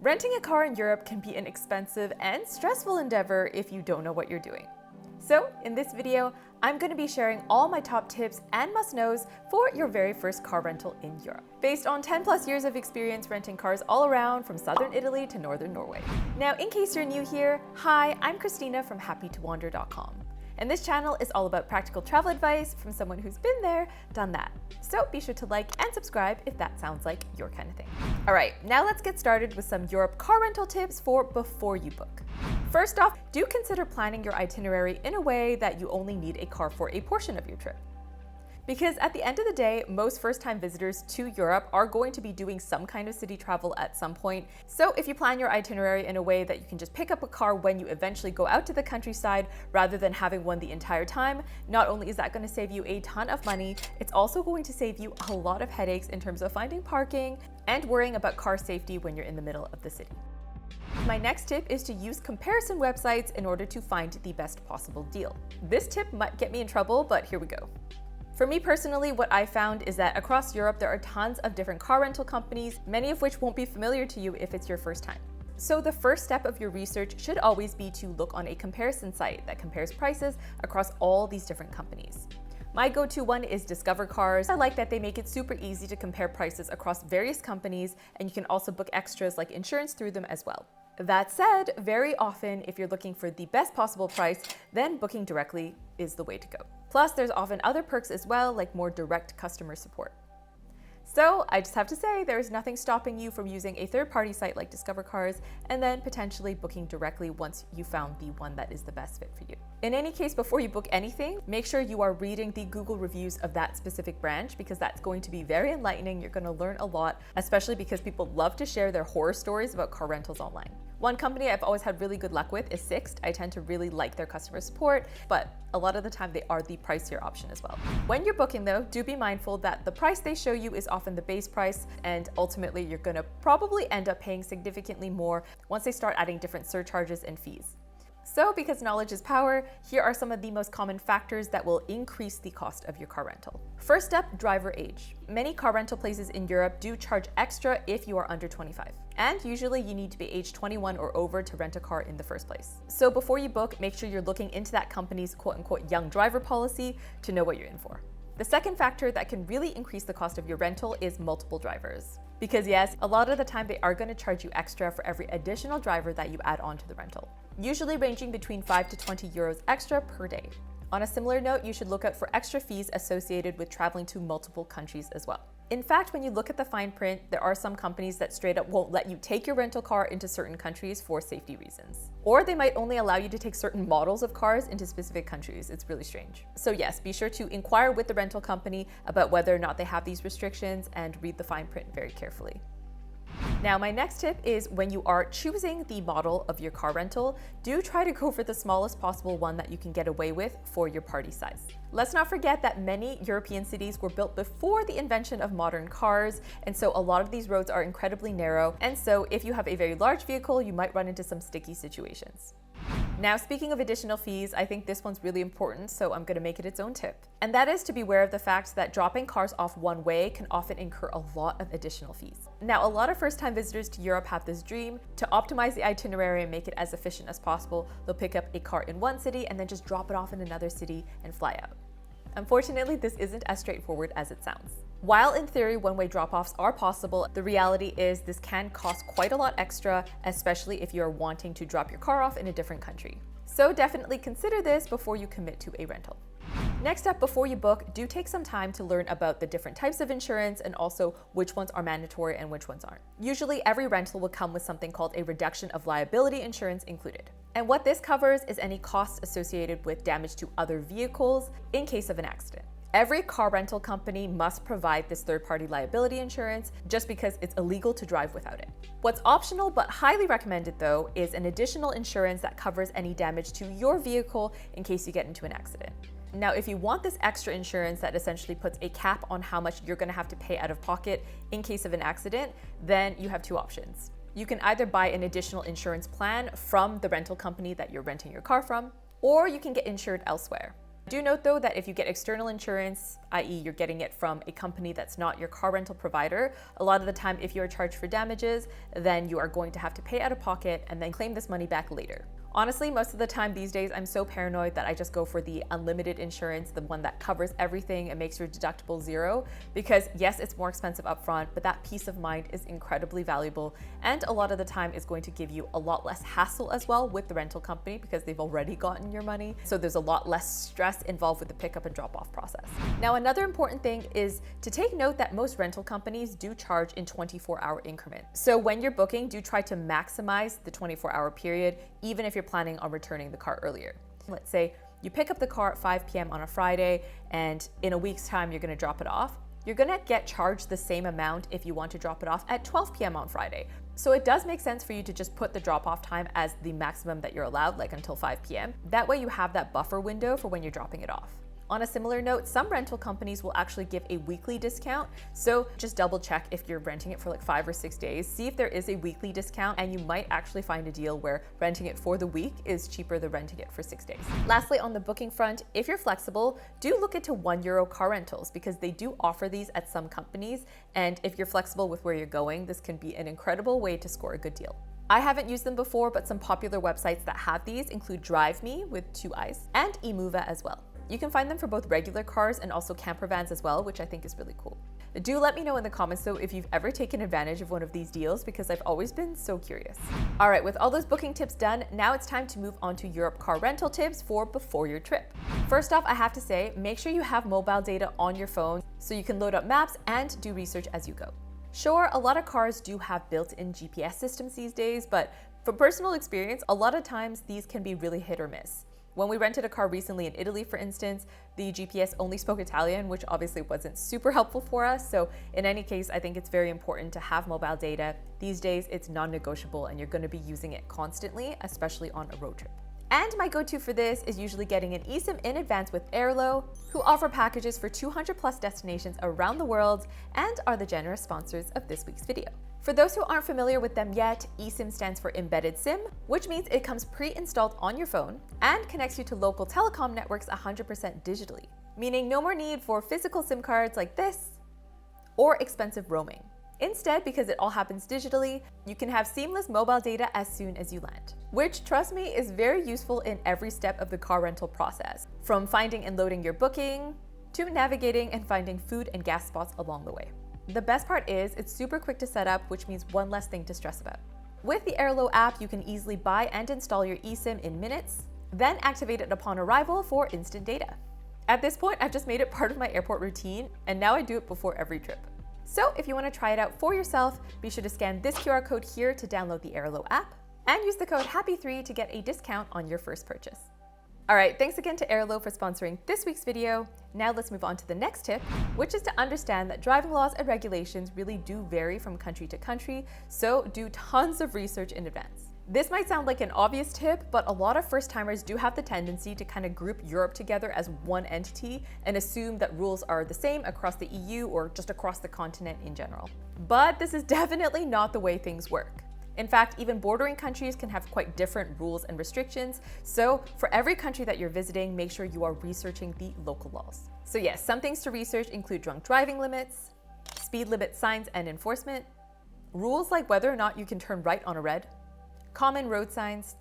Renting a car in Europe can be an expensive and stressful endeavor if you don't know what you're doing. So in this video, I'm going to be sharing all my top tips and must-knows for your very first car rental in Europe, based on 10 plus years of experience renting cars all around from southern Italy to northern Norway. Now, in case you're new here, hi, I'm Christina from happytowander.com. And this channel is all about practical travel advice from someone who's been there, done that. So be sure to like and subscribe if that sounds like your kind of thing. All right, now let's get started with some Europe car rental tips for before you book. First off, do consider planning your itinerary in a way that you only need a car for a portion of your trip. Because at the end of the day, most first-time visitors to Europe are going to be doing some kind of city travel at some point. So if you plan your itinerary in a way that you can just pick up a car when you eventually go out to the countryside rather than having one the entire time, not only is that going to save you a ton of money, it's also going to save you a lot of headaches in terms of finding parking and worrying about car safety when you're in the middle of the city. My next tip is to use comparison websites in order to find the best possible deal. This tip might get me in trouble, but here we go. For me personally, what I found is that across Europe, there are tons of different car rental companies, many of which won't be familiar to you if it's your first time. So the first step of your research should always be to look on a comparison site that compares prices across all these different companies. My go-to one is Discover Cars. I like that they make it super easy to compare prices across various companies, and you can also book extras like insurance through them as well. That said, very often, if you're looking for the best possible price, then booking directly is the way to go. Plus, there's often other perks as well, like more direct customer support. So I just have to say, there is nothing stopping you from using a third-party site like Discover Cars and then potentially booking directly once you found the one that is the best fit for you. In any case, before you book anything, make sure you are reading the Google reviews of that specific branch because that's going to be very enlightening. You're going to learn a lot, especially because people love to share their horror stories about car rentals online. One company I've always had really good luck with is Sixt. I tend to really like their customer support, but a lot of the time they are the pricier option as well. When you're booking though, do be mindful that the price they show you is often the base price, and ultimately you're gonna probably end up paying significantly more once they start adding different surcharges and fees. So because knowledge is power, here are some of the most common factors that will increase the cost of your car rental. First up, driver age. Many car rental places in Europe do charge extra if you are under 25. And usually you need to be age 21 or over to rent a car in the first place. So before you book, make sure you're looking into that company's quote-unquote young driver policy to know what you're in for. The second factor that can really increase the cost of your rental is multiple drivers. Because yes, a lot of the time they are going to charge you extra for every additional driver that you add on to the rental, usually ranging between 5 to 20 euros extra per day. On a similar note, you should look out for extra fees associated with traveling to multiple countries as well. In fact, when you look at the fine print, there are some companies that straight up won't let you take your rental car into certain countries for safety reasons. Or they might only allow you to take certain models of cars into specific countries. It's really strange. So yes, be sure to inquire with the rental company about whether or not they have these restrictions and read the fine print very carefully. Now, my next tip is when you are choosing the model of your car rental, do try to go for the smallest possible one that you can get away with for your party size. Let's not forget that many European cities were built before the invention of modern cars, and so a lot of these roads are incredibly narrow, and so if you have a very large vehicle, you might run into some sticky situations. Now, speaking of additional fees, I think this one's really important, so I'm going to make it its own tip. And that is to be aware of the fact that dropping cars off one way can often incur a lot of additional fees. Now, a lot of first-time visitors to Europe have this dream to optimize the itinerary and make it as efficient as possible. They'll pick up a car in one city and then just drop it off in another city and fly out. Unfortunately, this isn't as straightforward as it sounds. While in theory one-way drop-offs are possible, the reality is this can cost quite a lot extra, especially if you're wanting to drop your car off in a different country. So definitely consider this before you commit to a rental. Next up, before you book, do take some time to learn about the different types of insurance and also which ones are mandatory and which ones aren't. Usually every rental will come with something called a reduction of liability insurance included. And what this covers is any costs associated with damage to other vehicles in case of an accident. Every car rental company must provide this third-party liability insurance just because it's illegal to drive without it. What's optional but highly recommended though is an additional insurance that covers any damage to your vehicle in case you get into an accident. Now, if you want this extra insurance that essentially puts a cap on how much you're going to have to pay out of pocket in case of an accident, then you have two options. You can either buy an additional insurance plan from the rental company that you're renting your car from, or you can get insured elsewhere. Do note though that if you get external insurance, i.e. you're getting it from a company that's not your car rental provider, a lot of the time if you are charged for damages, then you are going to have to pay out of pocket and then claim this money back later. Honestly, most of the time these days, I'm so paranoid that I just go for the unlimited insurance, the one that covers everything and makes your deductible zero, because yes, it's more expensive upfront, but that peace of mind is incredibly valuable. And a lot of the time is going to give you a lot less hassle as well with the rental company because they've already gotten your money. So there's a lot less stress involved with the pickup and drop off process. Now, another important thing is to take note that most rental companies do charge in 24-hour increments. So when you're booking, do try to maximize the 24-hour period, even if you're planning on returning the car earlier. Let's say you pick up the car at 5 p.m. on a Friday and in a week's time you're going to drop it off. You're going to get charged the same amount if you want to drop it off at 12 p.m. on Friday. So it does make sense for you to just put the drop-off time as the maximum that you're allowed, like until 5 p.m. That way you have that buffer window for when you're dropping it off. On a similar note, some rental companies will actually give a weekly discount. So just double check if you're renting it for like 5 or 6 days, see if there is a weekly discount, and you might actually find a deal where renting it for the week is cheaper than renting it for 6 days. Lastly, on the booking front, if you're flexible, do look into €1 car rentals because they do offer these at some companies. And if you're flexible with where you're going, this can be an incredible way to score a good deal. I haven't used them before, but some popular websites that have these include Drive Me with 2 I's and eMova as well. You can find them for both regular cars and also camper vans as well, which I think is really cool. Do let me know in the comments though if you've ever taken advantage of one of these deals because I've always been so curious. All right, with all those booking tips done, now it's time to move on to Europe car rental tips for before your trip. First off, I have to say, make sure you have mobile data on your phone so you can load up maps and do research as you go. Sure, a lot of cars do have built-in GPS systems these days, but from personal experience, a lot of times these can be really hit or miss. When we rented a car recently in Italy, for instance, the GPS only spoke Italian, which obviously wasn't super helpful for us. So in any case, I think it's very important to have mobile data. These days, it's non-negotiable and you're going to be using it constantly, especially on a road trip. And my go-to for this is usually getting an eSIM in advance with Airlo, who offer packages for 200 plus destinations around the world and are the generous sponsors of this week's video. For those who aren't familiar with them yet, eSIM stands for Embedded SIM, which means it comes pre-installed on your phone and connects you to local telecom networks 100% digitally, meaning no more need for physical SIM cards like this or expensive roaming. Instead, because it all happens digitally, you can have seamless mobile data as soon as you land, which, trust me, is very useful in every step of the car rental process, from finding and loading your booking to navigating and finding food and gas spots along the way. The best part is it's super quick to set up, which means one less thing to stress about. With the Airlo app, you can easily buy and install your eSIM in minutes, then activate it upon arrival for instant data. At this point, I've just made it part of my airport routine, and now I do it before every trip. So if you want to try it out for yourself, be sure to scan this QR code here to download the Airlo app and use the code HAPPY3 to get a discount on your first purchase. All right, thanks again to Airlo for sponsoring this week's video. Now let's move on to the next tip, which is to understand that driving laws and regulations really do vary from country to country, so do tons of research in advance. This might sound like an obvious tip, but a lot of first-timers do have the tendency to kind of group Europe together as one entity and assume that rules are the same across the EU or just across the continent in general. But this is definitely not the way things work. In fact, even bordering countries can have quite different rules and restrictions. So for every country that you're visiting, make sure you are researching the local laws. So yes, some things to research include drunk driving limits, speed limit signs and enforcement, rules like whether or not you can turn right on a red, common road signs,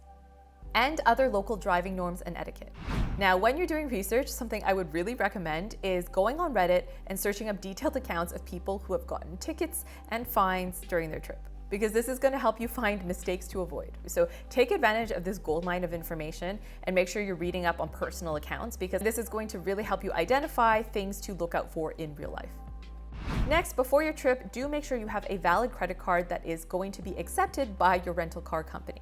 and other local driving norms and etiquette. Now, when you're doing research, something I would really recommend is going on Reddit and searching up detailed accounts of people who have gotten tickets and fines during their trip, because this is going to help you find mistakes to avoid. So take advantage of this goldmine of information and make sure you're reading up on personal accounts, because this is going to really help you identify things to look out for in real life. Next, before your trip, do make sure you have a valid credit card that is going to be accepted by your rental car company.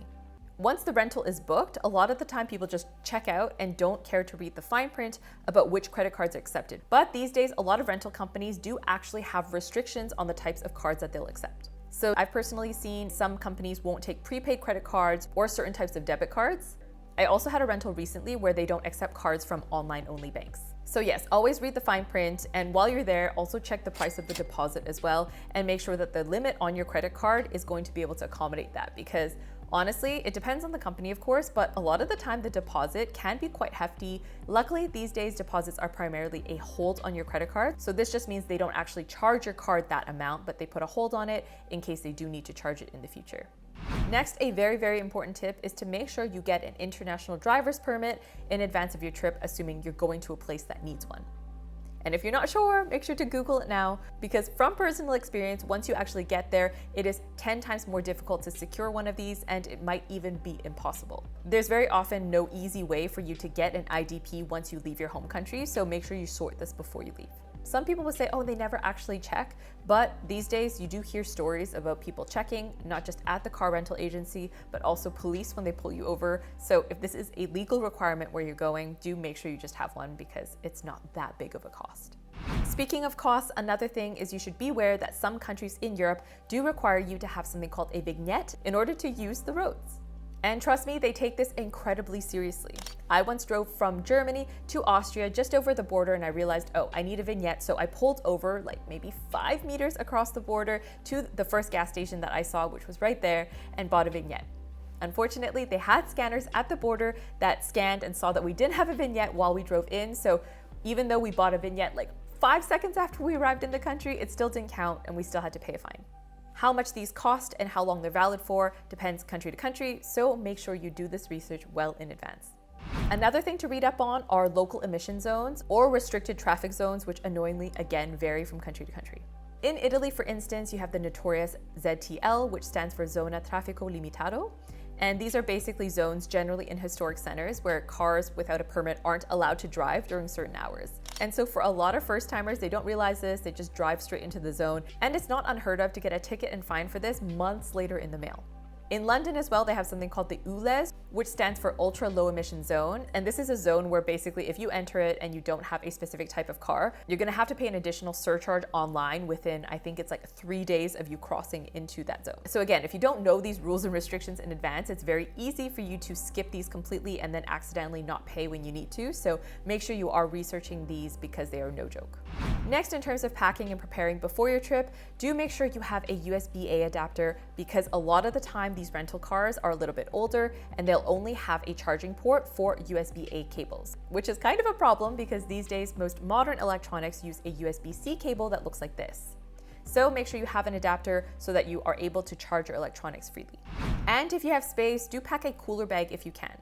Once the rental is booked, a lot of the time people just check out and don't care to read the fine print about which credit cards are accepted. But these days, a lot of rental companies do actually have restrictions on the types of cards that they'll accept. So I've personally seen some companies won't take prepaid credit cards or certain types of debit cards. I also had a rental recently where they don't accept cards from online-only banks. So yes, always read the fine print, and while you're there, also check the price of the deposit as well, and make sure that the limit on your credit card is going to be able to accommodate that, because Honestly, it depends on the company, of course, but a lot of the time the deposit can be quite hefty. Luckily, these days deposits are primarily a hold on your credit card. So this just means they don't actually charge your card that amount, but they put a hold on it in case they do need to charge it in the future. Next, a very, very important tip is to make sure you get an international driver's permit in advance of your trip, assuming you're going to a place that needs one. And if you're not sure, make sure to Google it now, because from personal experience, once you actually get there, it is 10 times more difficult to secure one of these, and it might even be impossible. There's very often no easy way for you to get an IDP once you leave your home country, so make sure you sort this before you leave. Some people would say, oh, they never actually check, but these days you do hear stories about people checking, not just at the car rental agency, but also police when they pull you over. So if this is a legal requirement where you're going, do make sure you just have one because it's not that big of a cost. Speaking of costs, another thing is you should be aware that some countries in Europe do require you to have something called a vignette in order to use the roads. And trust me, they take this incredibly seriously. I once drove from Germany to Austria just over the border and I realized, oh, I need a vignette. So I pulled over like maybe 5 meters across the border to the first gas station that I saw, which was right there, and bought a vignette. Unfortunately, they had scanners at the border that scanned and saw that we didn't have a vignette while we drove in. So even though we bought a vignette like 5 seconds after we arrived in the country, it still didn't count and we still had to pay a fine. How much these cost and how long they're valid for depends country to country, so make sure you do this research well in advance. Another thing to read up on are local emission zones or restricted traffic zones, which annoyingly, again, vary from country to country. In Italy, for instance, you have the notorious ZTL, which stands for Zona Traffico Limitato. And these are basically zones generally in historic centers where cars without a permit aren't allowed to drive during certain hours. And so for a lot of first timers, they don't realize this, they just drive straight into the zone. And it's not unheard of to get a ticket and fine for this months later in the mail. In London as well, they have something called the uglier, which stands for ultra low emission zone. And this is a zone where basically if you enter it and you don't have a specific type of car, you're gonna have to pay an additional surcharge online within, I think it's like 3 days of you crossing into that zone. So again, if you don't know these rules and restrictions in advance, it's very easy for you to skip these completely and then accidentally not pay when you need to. So make sure you are researching these because they are no joke. Next, in terms of packing and preparing before your trip, do make sure you have a USB-A adapter because a lot of the time these rental cars are a little bit older and they'll only have a charging port for USB-A cables, which is kind of a problem because these days most modern electronics use a USB-C cable that looks like this. So make sure you have an adapter so that you are able to charge your electronics freely. And if you have space, do pack a cooler bag if you can.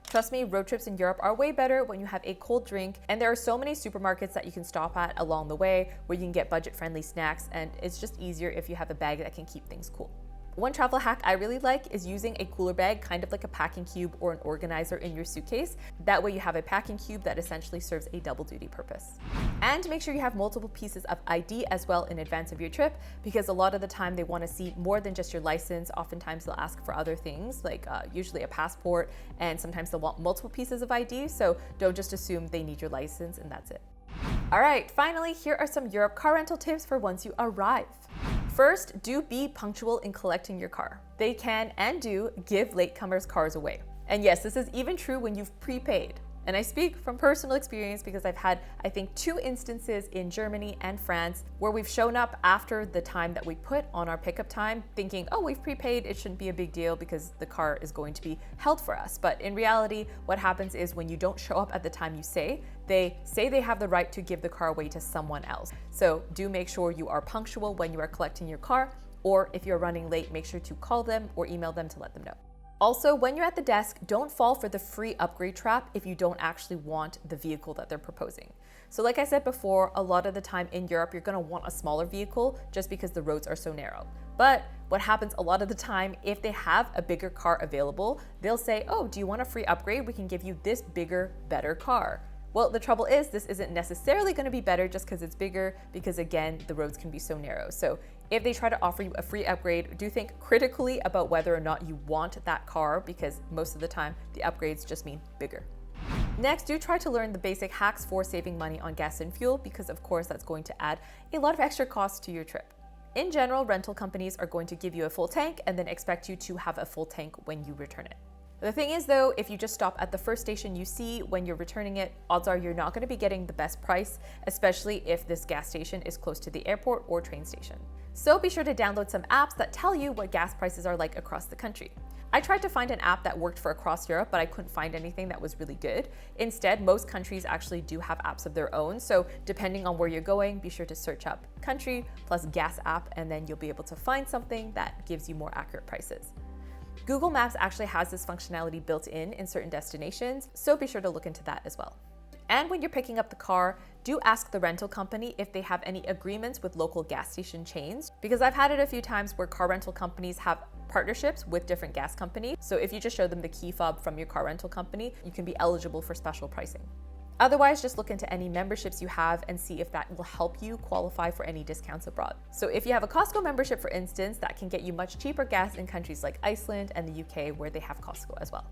Trust me, road trips in Europe are way better when you have a cold drink, and there are so many supermarkets that you can stop at along the way where you can get budget-friendly snacks, and it's just easier if you have a bag that can keep things cool. One travel hack I really like is using a cooler bag, kind of like a packing cube or an organizer in your suitcase. That way you have a packing cube that essentially serves a double duty purpose. And make sure you have multiple pieces of ID as well in advance of your trip, because a lot of the time they want to see more than just your license. Oftentimes they'll ask for other things, like usually a passport, and sometimes they'll want multiple pieces of ID, so don't just assume they need your license and that's it. All right, finally, here are some Europe car rental tips for once you arrive. First, do be punctual in collecting your car. They can and do give latecomers cars away. And yes, this is even true when you've prepaid. And I speak from personal experience because I've had, I think, 2 instances in Germany and France where we've shown up after the time that we put on our pickup time thinking, oh, we've prepaid, it shouldn't be a big deal because the car is going to be held for us. But in reality, what happens is when you don't show up at the time you say they have the right to give the car away to someone else. So do make sure you are punctual when you are collecting your car, or if you're running late, make sure to call them or email them to let them know. Also, when you're at the desk, don't fall for the free upgrade trap if you don't actually want the vehicle that they're proposing. So like I said before, a lot of the time in Europe, you're gonna want a smaller vehicle just because the roads are so narrow. But what happens a lot of the time, if they have a bigger car available, they'll say, oh, do you want a free upgrade? We can give you this bigger, better car. Well, the trouble is this isn't necessarily going to be better just because it's bigger, because again, the roads can be so narrow. So if they try to offer you a free upgrade, do think critically about whether or not you want that car, because most of the time the upgrades just mean bigger. Next, do try to learn the basic hacks for saving money on gas and fuel, because of course that's going to add a lot of extra costs to your trip. In general, rental companies are going to give you a full tank and then expect you to have a full tank when you return it. The thing is though, if you just stop at the first station you see when you're returning it, odds are you're not going to be getting the best price, especially if this gas station is close to the airport or train station. So be sure to download some apps that tell you what gas prices are like across the country. I tried to find an app that worked for across Europe, but I couldn't find anything that was really good. Instead, most countries actually do have apps of their own, so depending on where you're going, be sure to search up country plus gas app, and then you'll be able to find something that gives you more accurate prices. Google Maps actually has this functionality built in certain destinations, so be sure to look into that as well. And when you're picking up the car, do ask the rental company if they have any agreements with local gas station chains, because I've had it a few times where car rental companies have partnerships with different gas companies. So if you just show them the key fob from your car rental company, you can be eligible for special pricing. Otherwise, just look into any memberships you have and see if that will help you qualify for any discounts abroad. So if you have a Costco membership, for instance, that can get you much cheaper gas in countries like Iceland and the UK where they have Costco as well.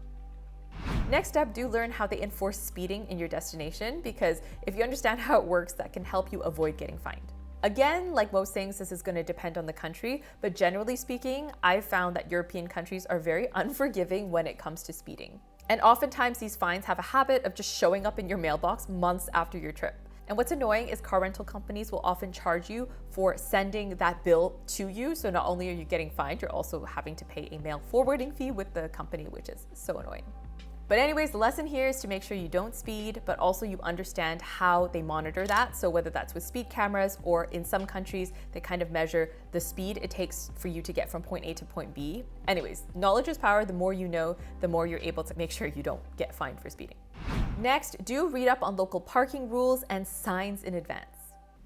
Next up, do learn how they enforce speeding in your destination, because if you understand how it works, that can help you avoid getting fined. Again, like most things, this is going to depend on the country, but generally speaking, I've found that European countries are very unforgiving when it comes to speeding. And oftentimes these fines have a habit of just showing up in your mailbox months after your trip. And what's annoying is car rental companies will often charge you for sending that bill to you. So not only are you getting fined, you're also having to pay a mail forwarding fee with the company, which is so annoying. But anyways, the lesson here is to make sure you don't speed, but also you understand how they monitor that. So whether that's with speed cameras, or in some countries, they kind of measure the speed it takes for you to get from point A to point B. Anyways, knowledge is power. The more you know, the more you're able to make sure you don't get fined for speeding. Next, do read up on local parking rules and signs in advance.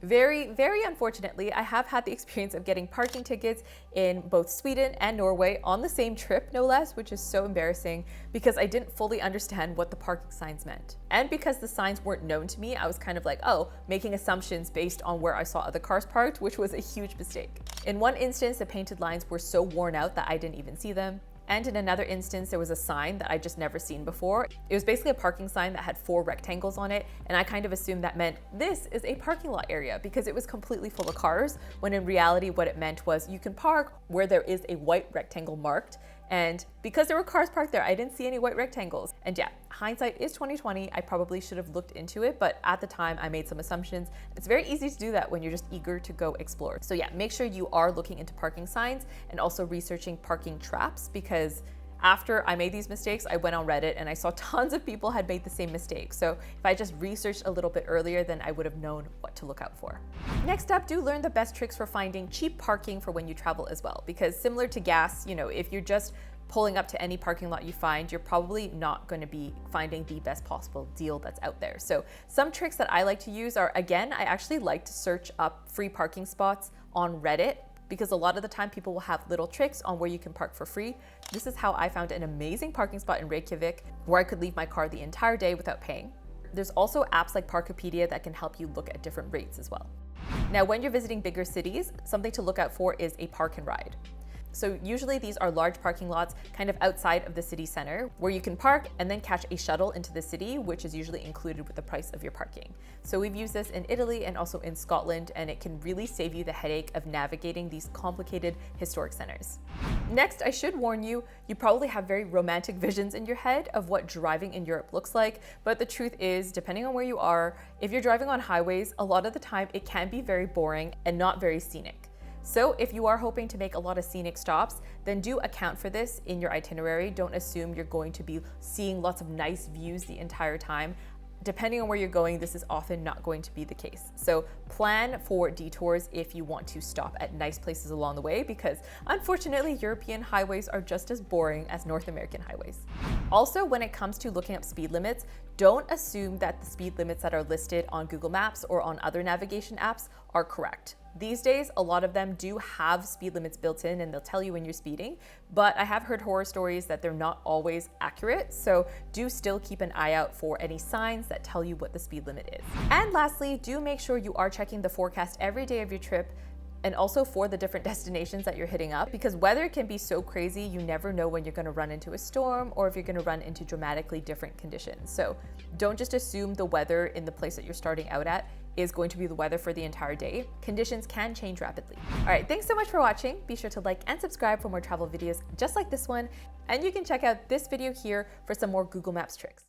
Very, very unfortunately, I have had the experience of getting parking tickets in both Sweden and Norway on the same trip, no less, which is so embarrassing because I didn't fully understand what the parking signs meant. And because the signs weren't known to me, I was kind of like, oh, making assumptions based on where I saw other cars parked, which was a huge mistake. In one instance, the painted lines were so worn out that I didn't even see them. And in another instance, there was a sign that I just never seen before. It was basically a parking sign that had 4 rectangles on it, and I kind of assumed that meant this is a parking lot area because it was completely full of cars, when in reality what it meant was you can park where there is a white rectangle marked. And because there were cars parked there, I didn't see any white rectangles. And yeah, hindsight is 2020. I probably should have looked into it, but at the time I made some assumptions. It's very easy to do that when you're just eager to go explore. So yeah, make sure you are looking into parking signs and also researching parking traps, because after I made these mistakes, I went on Reddit and I saw tons of people had made the same mistake. So if I just researched a little bit earlier, then I would have known what to look out for. Next up, do learn the best tricks for finding cheap parking for when you travel as well. Because similar to gas, if you're just pulling up to any parking lot you find, you're probably not going to be finding the best possible deal that's out there. So some tricks that I like to use are, again, I actually like to search up free parking spots on Reddit, because a lot of the time people will have little tricks on where you can park for free. This is how I found an amazing parking spot in Reykjavik where I could leave my car the entire day without paying. There's also apps like Parkopedia that can help you look at different rates as well. Now, when you're visiting bigger cities, something to look out for is a park and ride. So usually these are large parking lots kind of outside of the city center where you can park and then catch a shuttle into the city, which is usually included with the price of your parking. So we've used this in Italy and also in Scotland, and it can really save you the headache of navigating these complicated historic centers. Next, I should warn you, you probably have very romantic visions in your head of what driving in Europe looks like, but the truth is, depending on where you are, if you're driving on highways, a lot of the time it can be very boring and not very scenic. So if you are hoping to make a lot of scenic stops, then do account for this in your itinerary. Don't assume you're going to be seeing lots of nice views the entire time. Depending on where you're going, this is often not going to be the case. So plan for detours if you want to stop at nice places along the way, because unfortunately, European highways are just as boring as North American highways. Also, when it comes to looking up speed limits, don't assume that the speed limits that are listed on Google Maps or on other navigation apps are correct. These days, a lot of them do have speed limits built in and they'll tell you when you're speeding, but I have heard horror stories that they're not always accurate, so do still keep an eye out for any signs that tell you what the speed limit is. And lastly, do make sure you are checking the forecast every day of your trip, and also for the different destinations that you're hitting up, because weather can be so crazy, you never know when you're going to run into a storm or if you're going to run into dramatically different conditions. So don't just assume the weather in the place that you're starting out at is going to be the weather for the entire day. Conditions can change rapidly. All right, thanks so much for watching. Be sure to like and subscribe for more travel videos just like this one. And you can check out this video here for some more Google Maps tricks.